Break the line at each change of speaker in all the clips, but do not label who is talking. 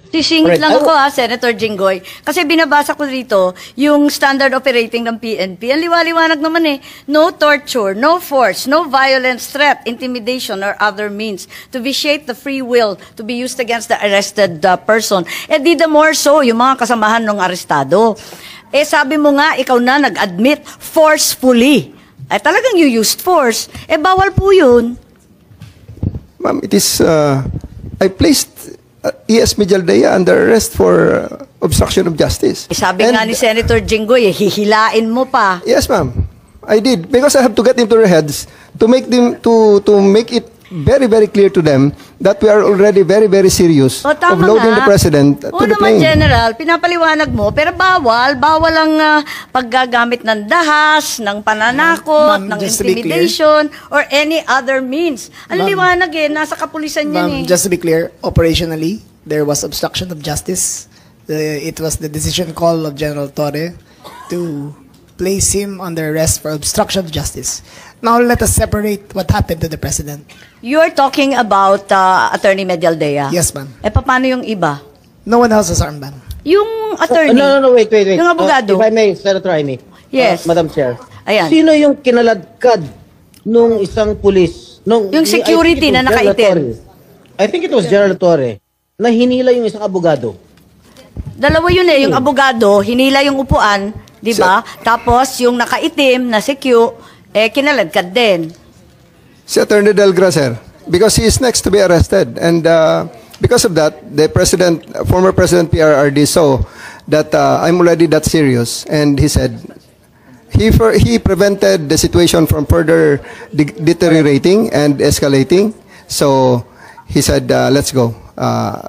Sisingit
Alright,
lang ako Senator Jinggoy. Kasi binabasa ko dito yung standard operating ng PNP. Ang liwaliwanag naman no torture, no force, no violence, threat, intimidation, or other means to vitiate the free will to be used against the arrested person. Di the more so, yung mga kasamahan ng arestado. Sabi mo nga, ikaw na nag-admit forcefully. Talagang you used force. Bawal po yun.
Ma'am, it is, I placed E.S. Mijaldea under arrest for obstruction of justice.
Sabi nga ni Senator Jinggoy, hihilain mo pa.
Yes, ma'am. I did because I have to get into their heads to make them to make it very, very clear to them that we are already very, very serious of loading the president to the plane.
General, pinapaliwanag mo, pero bawal ang paggagamit ng dahas, ng pananakot, ng intimidation, or any other means. Ang liwanag nasa kapulisan yan
Just to be clear, operationally, there was obstruction of justice. It was the decision call of General Torre to place him under arrest for obstruction of justice. Now let us separate what happened to the president.
You're talking about Attorney Medialdea?
Yes, ma'am.
Paano yung iba?
No one else has armed ban.
Yung attorney?
No, wait.
Yung abogado?
If I may, Senator Amy.
Yes.
Madam Chair.
Ayan.
Sino yung kinaladkad nung isang pulis?
Yung security na nakaitim?
I think it was General Torre na hinila yung isang abogado.
Dalawa yun yung abogado, hinila yung upuan, di ba? Tapos yung nakaitim na kinaladkad din.
Si Attorney Delgra, sir, because he is next to be arrested. And because of that, the former President PRRD saw that I'm already that serious. And he said, he prevented the situation from further deteriorating and escalating. So he said, let's go.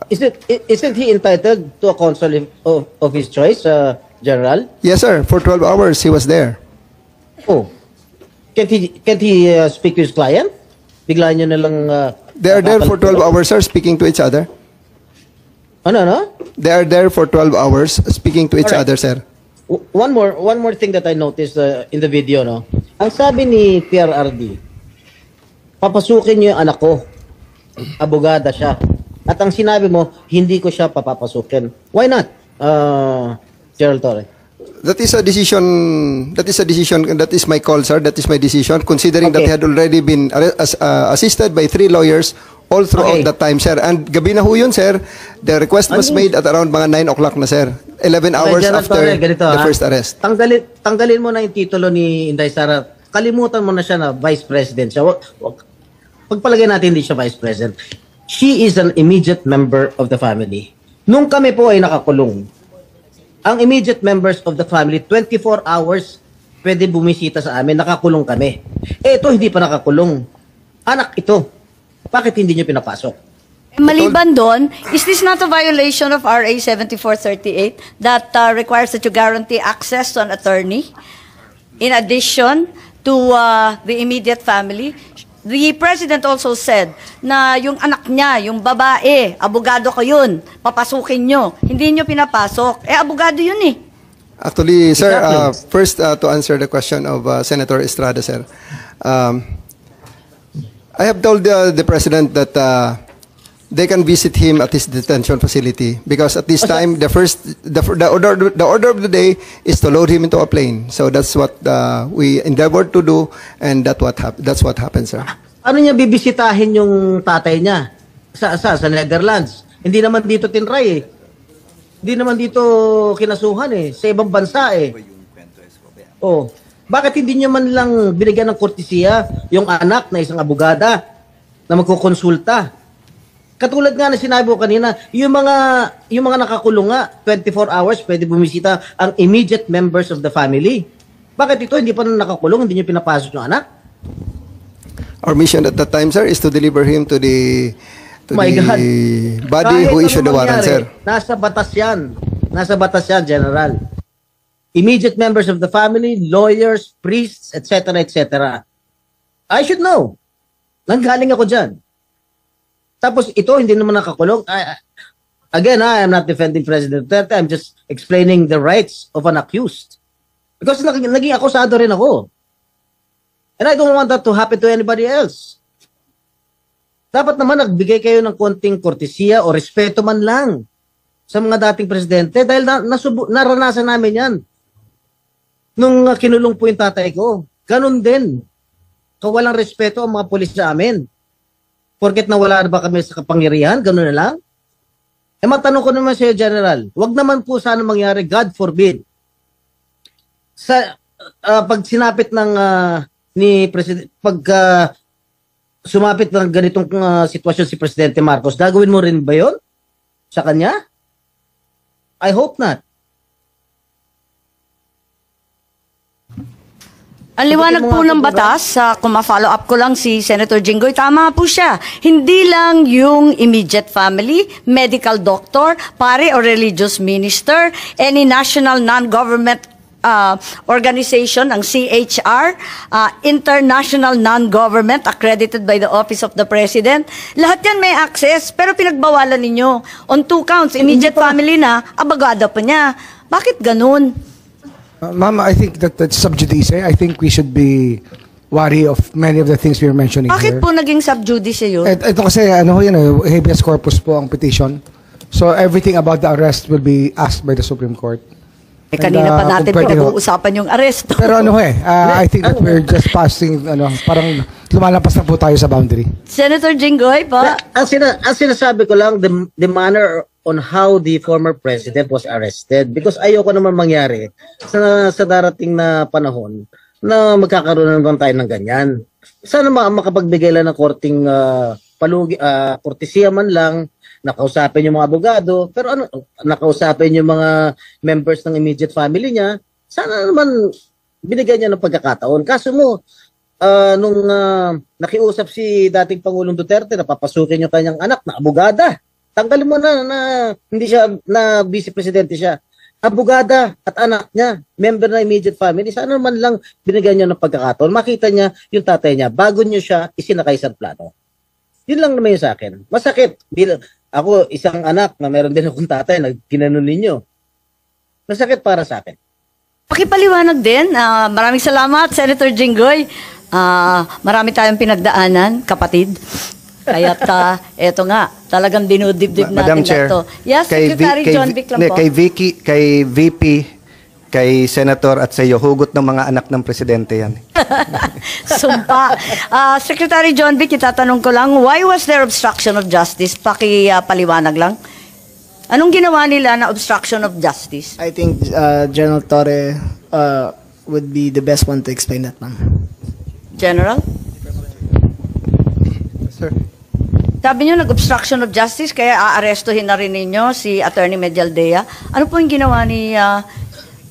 Isn't he entitled to a counsel of his choice, General?
Yes, sir. For 12 hours, he was there.
Oh. Can't he speak to his client? Bigla niyo na lang...
They are there for 12 hours, sir, speaking to each other.
Ano?
They are there for 12 hours speaking to each other, sir.
One more thing that I noticed in the video, no? Ang sabi ni PRRD, papasukin niyo yung anak ko. Abogada siya. At ang sinabi mo, hindi ko siya papapasukin. Why not, Gerald Torre?
That is a decision. That is my call, sir. That is my decision. Considering that he had already been assisted by 3 lawyers all throughout that time, sir. And gabi na ho yun, sir. The request was made at around mga 9 o'clock na, sir. 11 hours after the first arrest.
Tanggalin mo na yung titulo ni Inday Sara. Kalimutan mo na siya na Vice President siya. Pagpalagay natin hindi siya Vice President. She is an immediate member of the family. Nung kami po ay nakakulong, ang immediate members of the family, 24 hours pwede bumisita sa amin, nakakulong kami. Ito, hindi pa nakakulong. Anak ito. Bakit hindi nyo pinapasok?
Maliban doon, is this not a violation of RA 7438 that requires that you guarantee access to an attorney? In addition to the immediate family, the President also said na yung anak niya, yung babae, abogado ko yun, papasukin nyo. Hindi nyo pinapasok. Abogado yun
Actually, sir, first to answer the question of Senator Estrada, sir. I have told the President that they can visit him at his detention facility because at this time, the order of the day is to load him into a plane. So that's what we endeavored to do, and that's what happened, sir.
Ano niya bibisitahin yung tatay niya? Sa Netherlands. Hindi naman dito tinray Hindi naman dito kinasuhan sa ibang bansa Oh, bakit hindi niya man lang binigyan ng kortesiya yung anak na isang abogada na magkukonsulta? Katulad nga na sinabi ko kanina, yung mga nakakulong nga, 24 hours pwede bumisita ang immediate members of the family. Bakit ito hindi pa nakakulong, hindi niyo pinapasok yung anak?
Our mission at that time, sir, is to deliver him to the body who issued the warrant, sir.
Nasa batas yan. Nasa batas yan, General. Immediate members of the family, lawyers, priests, etc., etc. I should know. Nanggaling ako dyan. Tapos ito, hindi naman nakakulong. Again, I am not defending President Duterte. I'm just explaining the rights of an accused. Because naging akusado rin ako. And I don't want that to happen to anybody else. Dapat naman nagbigay kayo ng konting kortesiya o respeto man lang sa mga dating presidente dahil naranasan namin yan. Nung kinulong po yung tatay ko, ganun din. Walang respeto ang mga pulis sa amin. Porket nawala na ba kami sa kapangyarihan, ganun na lang? Matanong ko naman sa'yo, General, wag naman po sana mangyari, God forbid. Sa pag sinapit ng ni President, sumapit ng ganitong sitwasyon si Presidente Marcos, gagawin mo rin ba yon sa kanya? I hope not.
Ang liwanag po ng batas, kung ma-follow up ko lang si Senator Jinggoy, tama po siya. Hindi lang yung immediate family, medical doctor, pare or religious minister, any national non-government organization, ang CHR, international non-government accredited by the Office of the President. Lahat yan may access, pero pinagbawalan ninyo. On 2 counts, immediate family na, abogado pa niya. Bakit ganun?
Ma'am, I think that's sub judice. I think we should be wary of many of the things we were mentioning
Bakit
here.
po naging sub judice yun?
Ito kasi, habeas corpus po ang petition. So everything about the arrest will be asked by the Supreme Court.
Kanina pa natin
kung pwede ho.
pinag-uusapan yung arresto.
Pero I think that we're just passing, parang lumalampas na po tayo sa boundary.
Senator Jinggoy pa?
Ang sinasabi ko lang, the manner on how the former president was arrested, because ayoko naman mangyari sa darating na panahon na magkakaroon naman tayo ng ganyan. Sana makapagbigay lang ng korting kortesiya man lang, nakausapin yung mga abogado, pero nakausapin yung mga members ng immediate family niya, sana naman binigyan niya ng pagkakataon. Kaso mo, nung nakiusap si dating Pangulong Duterte, napapasukin yung kanyang anak na abogada. Tanggalin mo na hindi siya, na vice-presidente siya. Abogada at anak niya, member na immediate family, sana naman lang binigyan niya ng pagkakataon. Makita niya yung tatay niya, bago niyo siya isinakay sa plano. Yun lang naman yung sa akin. Masakit. Ako, isang anak na meron din akong tatay na ginanon ninyo. Masakit para sa akin.
Pakipaliwanag din. Maraming salamat, Senator Jinggoy. Marami tayong pinagdaanan, kapatid. Kaya't eto nga, talagang dinudibdib natin
Madam Chair,
ito. Yes, Secretary John Vic lang po.
Kay VP, kay Senator at sa iyo, hugot ng mga anak ng presidente yan.
Sumpa. Secretary John Vic, itatanong ko lang, why was there obstruction of justice? Paliwanag lang. Anong ginawa nila na obstruction of justice?
I think General Torre would be the best one to explain that, ma'am.
General?
Sir.
Sabi niyo nag-obstruction of justice, kaya aarestuhin na rin ninyo si Attorney Medialdea. Ano po yung ginawa ni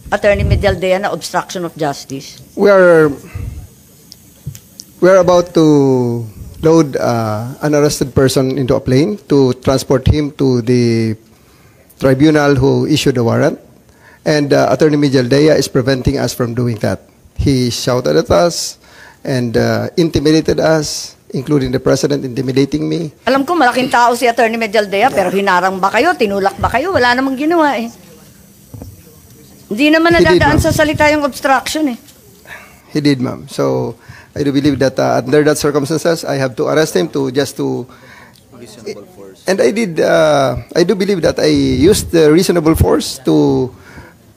Attorney Medialdea na obstruction of justice?
We are about to load an arrested person into a plane to transport him to the tribunal who issued the warrant. And Attorney Medialdea is preventing us from doing that. He shouted at us and intimidated us, including the President intimidating me.
Alam ko, malaking tao si Attorney Medialdea, pero hinarang ba kayo? Tinulak ba kayo? Wala namang ginawa eh. Hindi naman
He did,
nadadaan
ma'am.
sa salita yung obstruction eh.
He did, ma'am. So I do believe that under that circumstances, I have to arrest him and I do believe that I used the reasonable force to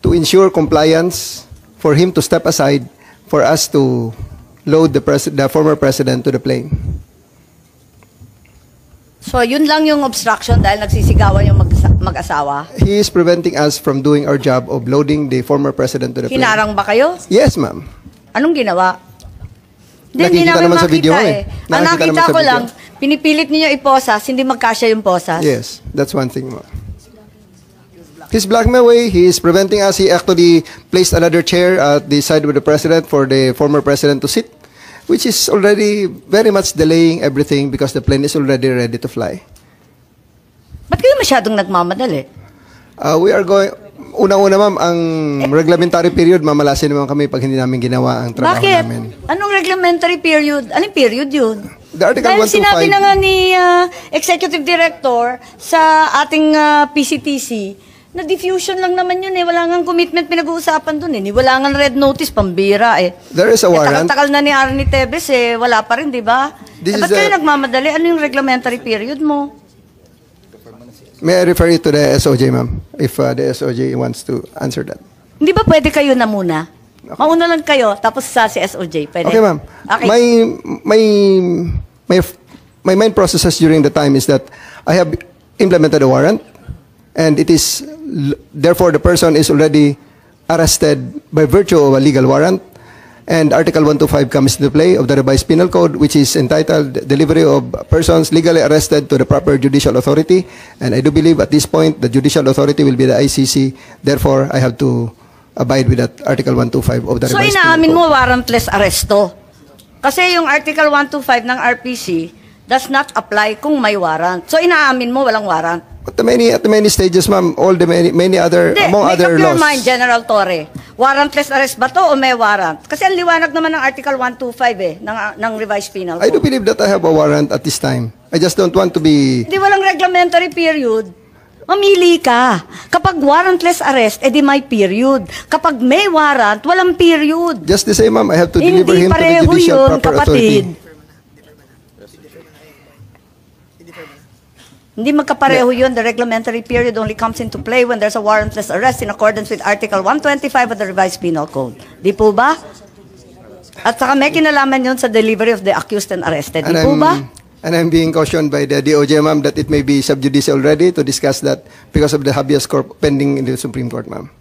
ensure compliance, for him to step aside, for us to load the former president to the plane.
So, yun lang yung obstruction dahil nagsisigawan yung mag-asawa.
He is preventing us from doing our job of loading the former president to the plane.
Hinarang ba kayo?
Yes, ma'am.
Anong ginawa? Hindi
Nakikita
namin
naman sa
makita
video
eh.
eh.
Ang
Nakikita
nakita
naman sa
ko
video.
lang, pinipilit ninyo iposas, hindi magkasya yung posas.
Yes, that's one thing, ma'am. He's blocking my way. He is preventing us. He actually placed another chair at the side of the president for the former president to sit, which is already very much delaying everything because the plane is already ready to fly.
Ba't kayo masyadong nagmamadali?
We are going... Unang-una, ma'am, ang reglementary period, mamalasin naman kami pag hindi namin ginawa ang trabaho
Bakit?
namin.
Anong reglementary period? Anong period yun?
The Article
Dahil
125
sinabi na nga ni Executive Director sa ating PCTC, na diffusion lang naman yun eh. Wala nga commitment pinag-uusapan dun eh. Wala nga red notice, pambira eh.
There is a warrant.
Takal-takal na ni Arnie Tevez eh. Wala pa rin, di ba?
This
Ba't
is
kayo
a-
nagmamadali? Ano yung reglementary period mo?
May I refer you to the SOJ, ma'am, if the SOJ wants to answer that.
Hindi ba pwede kayo na muna? Mauna lang kayo, tapos sa si SOJ. Pwede?
Okay, ma'am.
Okay.
My main processes during the time is that I have implemented a warrant, and it is therefore the person is already arrested by virtue of a legal warrant, and Article 125 comes into play of the revised penal code, which is entitled delivery of persons legally arrested to the proper judicial authority, and I do believe at this point the judicial authority will be the ICC. Therefore, I have to abide with that Article 125 of the
So
revised
inaamin
penal
mo
code.
warrantless arresto. Kasi yung Article 125 ng RPC does not apply kung may warrant. So inaamin mo walang warrant.
At the many stages, ma'am, all the many other,
Hindi,
among
make
other
up your
laws.
mind, General Torre. Warrantless arrest ba to o may warrant? Kasi ang liwanag naman ng Article 125 ng revised penal
I do
code.
believe that I have a warrant at this time. I just don't want to be...
Hindi walang reglementary period. Mamili ka. Kapag warrantless arrest, edi may period. Kapag may warrant, walang period.
Just the same, ma'am, I have to deliver
Hindi
him to the
pareho
judicial
yun,
proper
kapatid.
authority.
Hindi magkapareho yun. The reglementary period only comes into play when there's a warrantless arrest in accordance with Article 125 of the Revised Penal Code. Di po ba? At saka may kinalaman yun sa delivery of the accused and arrested. Di po ba?
And I'm being cautioned by the DOJ, ma'am, that it may be sub judice already to discuss that because of the habeas corpus pending in the Supreme Court, ma'am.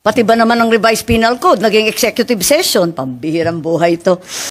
Pati ba naman ng Revised Penal Code, naging executive session, pambihirang buhay ito.